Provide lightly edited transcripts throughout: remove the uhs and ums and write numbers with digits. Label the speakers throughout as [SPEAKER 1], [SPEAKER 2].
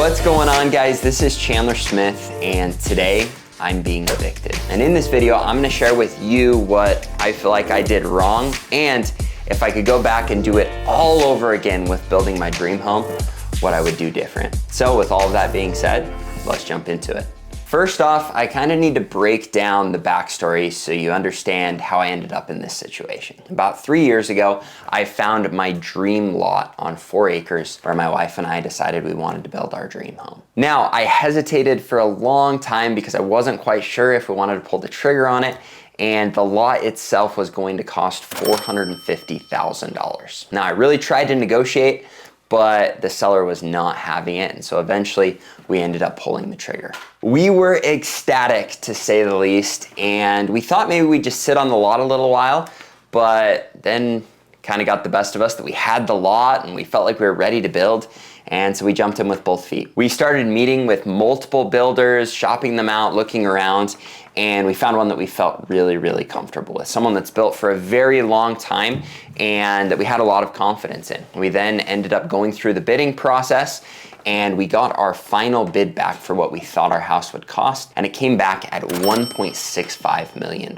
[SPEAKER 1] What's going on, guys? This is Chandler Smith, and today I'm being evicted. And in this video, I'm gonna share with you what I feel like I did wrong, and if I could go back and do it all over again with building my dream home, what I would do different. So with all of that being said, let's jump into it. First off, I kind of need to break down the backstory so you understand how I ended up in this situation. About 3 years ago, I found my dream lot on 4 acres where my wife and I decided we wanted to build our dream home. Now, I hesitated for a long time because I wasn't quite sure if we wanted to pull the trigger on it, and the lot itself was going to cost $450,000. Now, I really tried to negotiate, but the seller was not having it, and so eventually we ended up pulling the trigger. We were ecstatic, to say the least, and we thought maybe we'd just sit on the lot a little while, but then kind of got the best of us that we had the lot and we felt like we were ready to build, and so we jumped in with both feet. We started meeting with multiple builders, shopping them out, looking around, and we found one that we felt really, really comfortable with. Someone that's built for a very long time and that we had a lot of confidence in. We then ended up going through the bidding process, and we got our final bid back for what we thought our house would cost, and it came back at $1.65 million.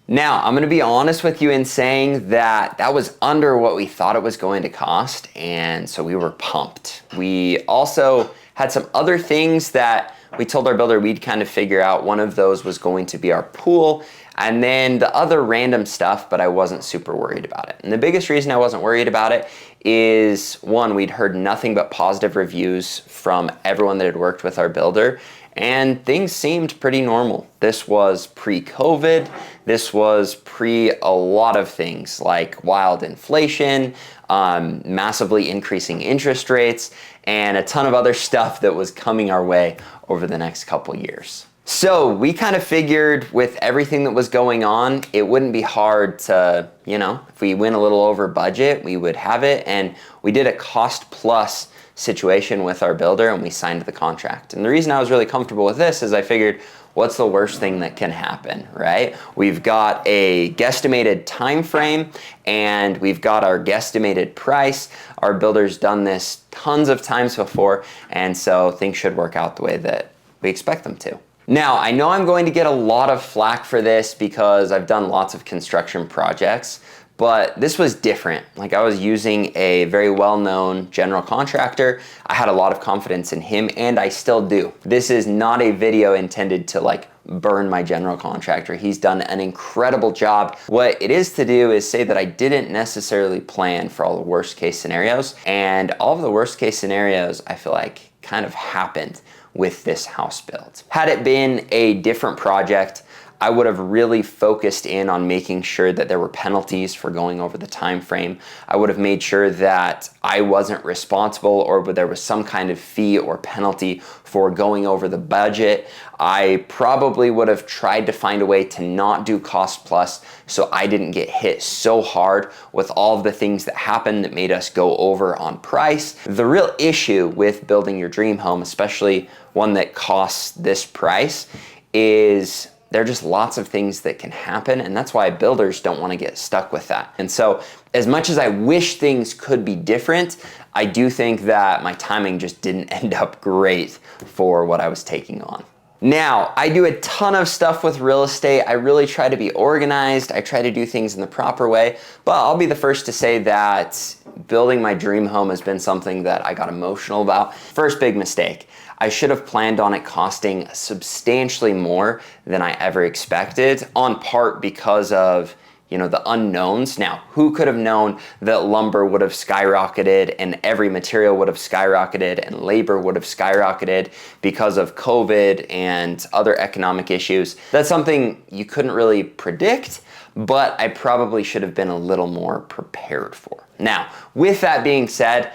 [SPEAKER 1] Now, I'm gonna be honest with you in saying that that was under what we thought it was going to cost, and so we were pumped. We also had some other things that we told our builder we'd kind of figure out. One of those was going to be our pool, and then the other random stuff, but I wasn't super worried about it. And the biggest reason I wasn't worried about it is, one, we'd heard nothing but positive reviews from everyone that had worked with our builder, and things seemed pretty normal. This was pre-COVID. This was pre a lot of things like wild inflation, massively increasing interest rates, and a ton of other stuff that was coming our way over the next couple years. So we kind of figured with everything that was going on, it wouldn't be hard to, if we went a little over budget, we would have it. And we did a cost plus situation with our builder, and we signed the contract. And the reason I was really comfortable with this is I figured, what's the worst thing that can happen, right? We've got a guesstimated time frame, and we've got our guesstimated price. Our builder's done this tons of times before, and so things should work out the way that we expect them to. Now, I know I'm going to get a lot of flack for this because I've done lots of construction projects, but this was different. Like, I was using a very well-known general contractor. I had a lot of confidence in him, and I still do. This is not a video intended to burn my general contractor. He's done an incredible job. What it is to do is say that I didn't necessarily plan for all the worst case scenarios, and all of the worst case scenarios I feel like kind of happened with this house build. Had it been a different project, I would have really focused in on making sure that there were penalties for going over the time frame. I would have made sure that I wasn't responsible, or there was some kind of fee or penalty for going over the budget. I probably would have tried to find a way to not do cost plus so I didn't get hit so hard with all of the things that happened that made us go over on price. The real issue with building your dream home, especially one that costs this price, is there are just lots of things that can happen, and that's why builders don't want to get stuck with that. And so as much as I wish things could be different, I do think that my timing just didn't end up great for what I was taking on. Now, I do a ton of stuff with real estate. I really try to be organized. I try to do things in the proper way, but I'll be the first to say that building my dream home has been something that I got emotional about. First big mistake. I should have planned on it costing substantially more than I ever expected, on part because of the unknowns. Now, who could have known that lumber would have skyrocketed and every material would have skyrocketed and labor would have skyrocketed because of COVID and other economic issues? That's something you couldn't really predict, but I probably should have been a little more prepared for. Now, with that being said,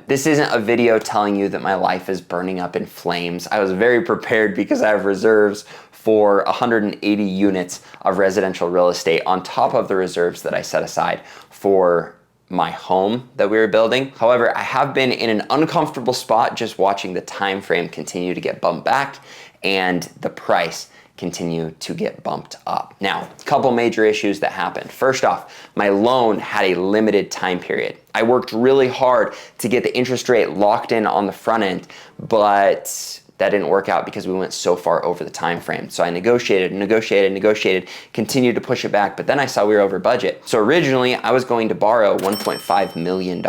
[SPEAKER 1] this isn't a video telling you that my life is burning up in flames. I was very prepared because I have reserves for 180 units of residential real estate on top of the reserves that I set aside for my home that we were building. However, I have been in an uncomfortable spot just watching the time frame continue to get bumped back and the price continue to get bumped up. Now, a couple major issues that happened. First off, my loan had a limited time period. I worked really hard to get the interest rate locked in on the front end, but that didn't work out because we went so far over the time frame. So I negotiated, continued to push it back, but then I saw we were over budget. So originally I was going to borrow $1.5 million.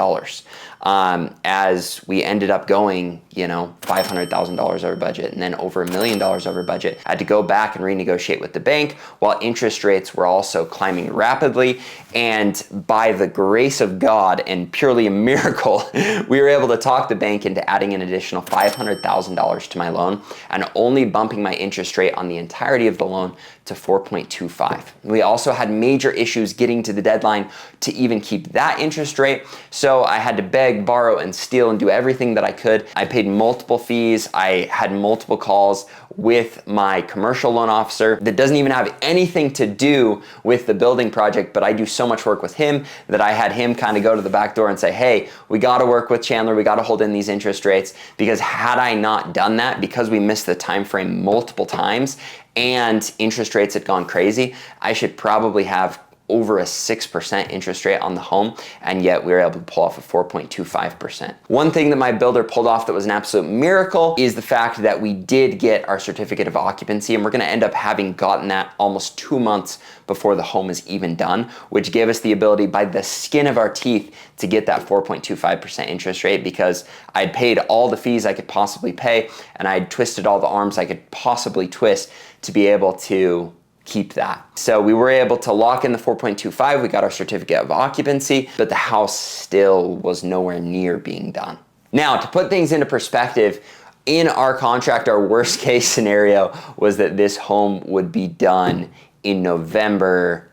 [SPEAKER 1] As we ended up going, $500,000 over budget and then over $1 million over budget. I had to go back and renegotiate with the bank while interest rates were also climbing rapidly. And by the grace of God and purely a miracle, we were able to talk the bank into adding an additional $500,000 to my loan and only bumping my interest rate on the entirety of the loan to 4.25. We also had major issues getting to the deadline to even keep that interest rate. So I had to beg, borrow, and steal and do everything that I could. I paid multiple fees. I had multiple calls with my commercial loan officer that doesn't even have anything to do with the building project, but I do so much work with him that I had him kind of go to the back door and say, hey, we got to work with Chandler. We got to hold in these interest rates, because had I not done that, because we missed the time frame multiple times and interest rates had gone crazy, I should probably have over a 6% interest rate on the home, and yet we were able to pull off a 4.25%. One thing that my builder pulled off that was an absolute miracle is the fact that we did get our certificate of occupancy, and we're gonna end up having gotten that almost 2 months before the home is even done, which gave us the ability by the skin of our teeth to get that 4.25% interest rate, because I'd paid all the fees I could possibly pay and I'd twisted all the arms I could possibly twist to be able to keep that. So we were able to lock in the 4.25, we got our certificate of occupancy, but the house still was nowhere near being done. Now, to put things into perspective, in our contract, our worst case scenario was that this home would be done in November.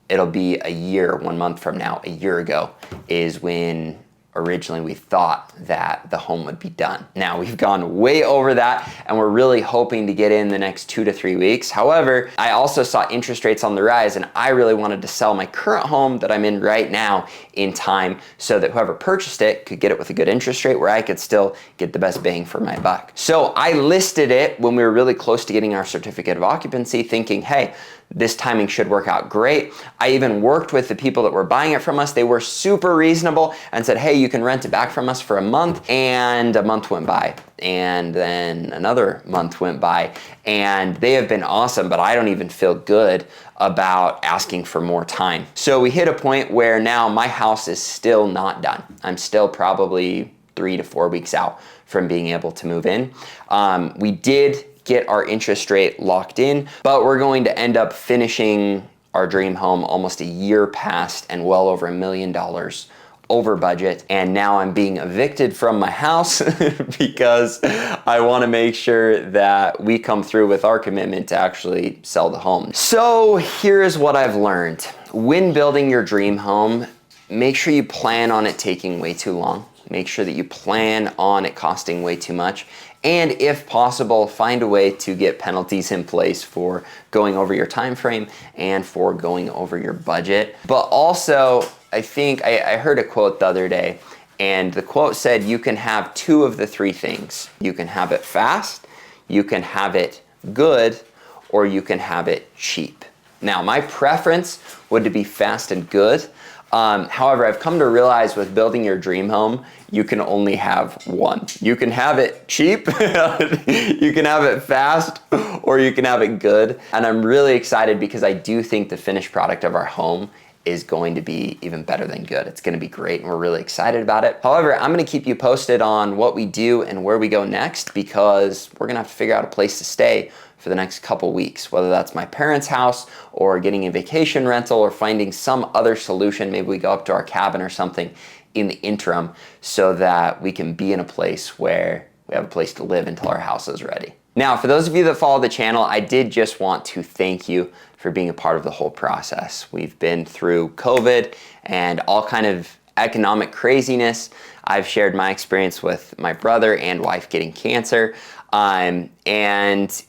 [SPEAKER 1] It'll be a year, 1 month from now, a year ago, is when originally we thought that the home would be done. Now we've gone way over that, and we're really hoping to get in the next 2 to 3 weeks. However, I also saw interest rates on the rise, and I really wanted to sell my current home that I'm in right now in time so that whoever purchased it could get it with a good interest rate where I could still get the best bang for my buck. So I listed it when we were really close to getting our certificate of occupancy, thinking, hey, this timing should work out great. I even worked with the people that were buying it from us. They were super reasonable and said, hey, you can rent it back from us for a month. And a month went by, and then another month went by, and they have been awesome, but I don't even feel good about asking for more time. So we hit a point where now my house is still not done. I'm still probably 3 to 4 weeks out from being able to move in. We did get our interest rate locked in, but we're going to end up finishing our dream home almost a year past and well over $1 million over budget. And now I'm being evicted from my house because I want to make sure that we come through with our commitment to actually sell the home. So here's what I've learned. When building your dream home, make sure you plan on it taking way too long. Make sure that you plan on it costing way too much. And if possible, find a way to get penalties in place for going over your time frame and for going over your budget. But also, I think I heard a quote the other day, and the quote said you can have 2 of the 3 things. You can have it fast, you can have it good, or you can have it cheap. Now, my preference would be fast and good. However, I've come to realize with building your dream home, you can only have one. You can have it cheap, you can have it fast, or you can have it good. And I'm really excited because I do think the finished product of our home is going to be even better than good. It's going to be great, and we're really excited about it. However, I'm going to keep you posted on what we do and where we go next, because we're going to have to figure out a place to stay for the next couple weeks, whether that's my parents' house or getting a vacation rental or finding some other solution. Maybe we go up to our cabin or something in the interim so that we can be in a place where we have a place to live until our house is ready. Now, for those of you that follow the channel, I did just want to thank you for being a part of the whole process. We've been through COVID and all kind of economic craziness. I've shared my experience with my brother and wife getting cancer. And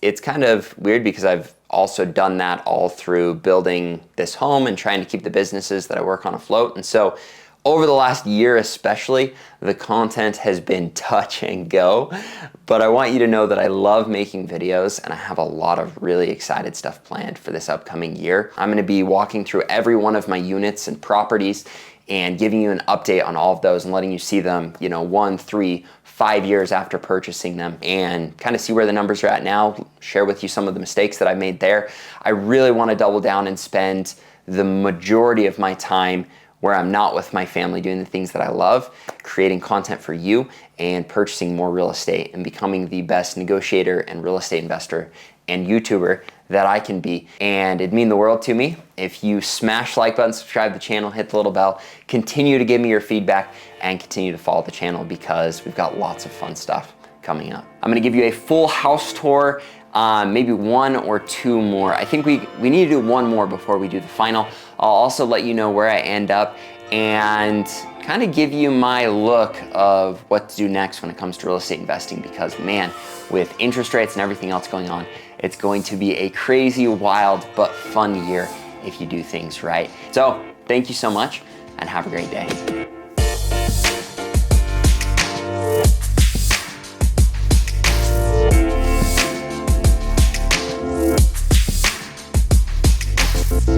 [SPEAKER 1] it's kind of weird because I've also done that all through building this home and trying to keep the businesses that I work on afloat. And so over the last year especially, the content has been touch and go, but I want you to know that I love making videos, and I have a lot of really excited stuff planned for this upcoming year. I'm gonna be walking through every one of my units and properties and giving you an update on all of those and letting you see them, 1, 3, 5 years after purchasing them, and kind of see where the numbers are at now, share with you some of the mistakes that I made there. I really want to double down and spend the majority of my time where I'm not with my family doing the things that I love, creating content for you and purchasing more real estate and becoming the best negotiator and real estate investor and YouTuber that I can be. And it'd mean the world to me if you smash the like button, subscribe to the channel, hit the little bell, continue to give me your feedback and continue to follow the channel because we've got lots of fun stuff coming up. I'm gonna give you a full house tour, maybe 1 or 2 more. I think we need to do 1 more before we do the final. I'll also let you know where I end up and kind of give you my look of what to do next when it comes to real estate investing because man, with interest rates and everything else going on, it's going to be a crazy, wild, but fun year if you do things right. So thank you so much and have a great day.